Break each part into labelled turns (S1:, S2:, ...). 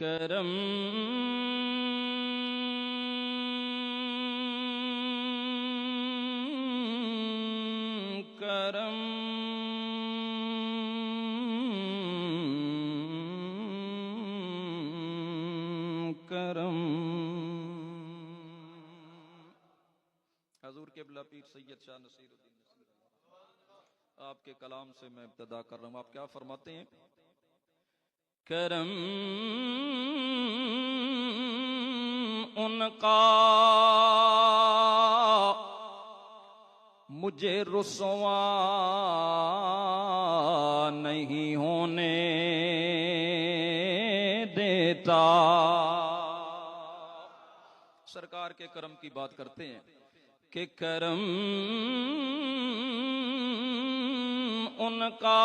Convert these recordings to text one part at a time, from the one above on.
S1: کرم کرم کرم حضور قبلہ پیر سید شاہ نصیر الدین آپ کے کلام سے میں ابتدا کر رہا ہوں. آپ کیا فرماتے ہیں؟ کرم ان کا مجھے رسوا نہیں ہونے دیتا. سرکار کے کرم کی بات کرتے ہیں کہ کرم ان کا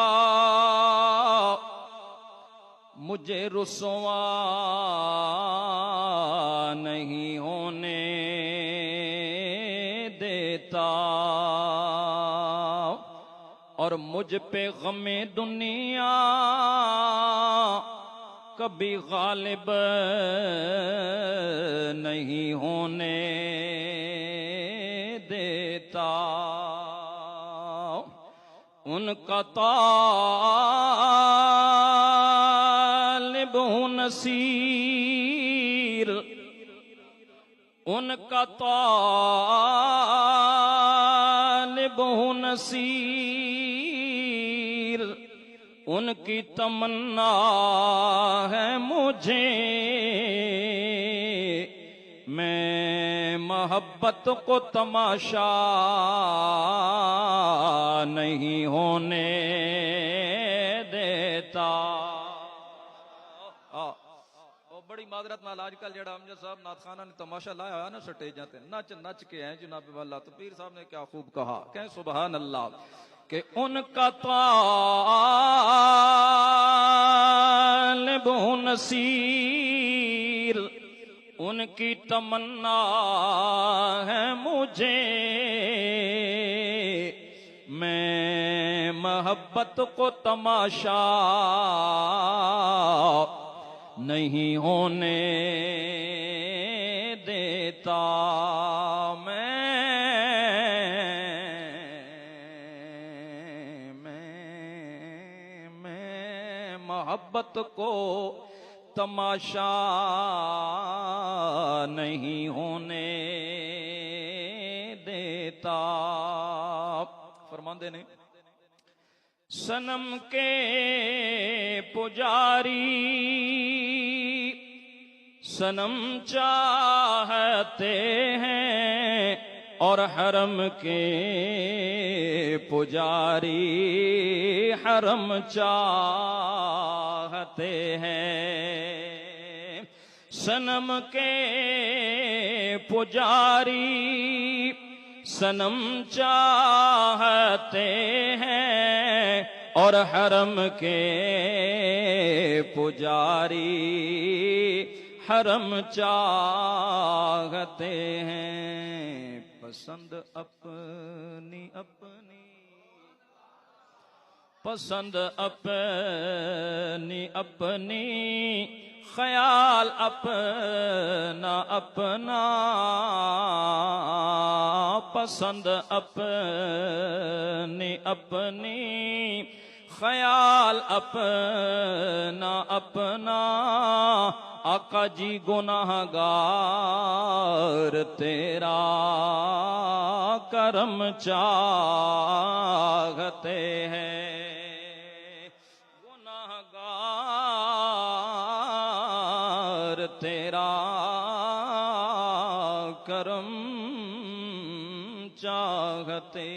S1: مجھے رسوا نہیں ہونے دیتا اور مجھ پہ غم دنیا کبھی غالب نہیں ہونے دیتا. ان کا طالب ہوں نصیر، ان کا طالب ہوں نصیر، ان کی تمنا ہے مجھے میں محبت کو تماشا نہیں ہونے دیتا. بڑی معذرت نال آج کل جڑا امجد صاحب نعت خانہ نے تماشا لایا ہے نا سٹیجاں تے نچ نچ کے ہیں جناب والا. تو پیر صاحب نے کیا خوب کہا کہ سبحان اللہ کہ ان کا طالب ہوں نصیر، ان کی تمنا ہے مجھے میں محبت کو تماشا نہیں ہونے دیتا. میں محبت کو تماشا نہیں ہونے دیتا. فرماندے نے صنم کے پجاری صنم چاہتے ہیں اور حرم کے پجاری حرم چاہتے ہیں. صنم کے پجاری صنم چاہتے ہیں اور حرم کے پجاری حرم چاہتے ہیں. پسند اپنی اپنی پسند اپنی اپنی خیال اپنا اپنا پسند اپنی اپنی خیال اپنا اپنا. آقا جی گناہگار تیرا کرم چاہتے ہیں. گناہگار تیرا کرم چاہتے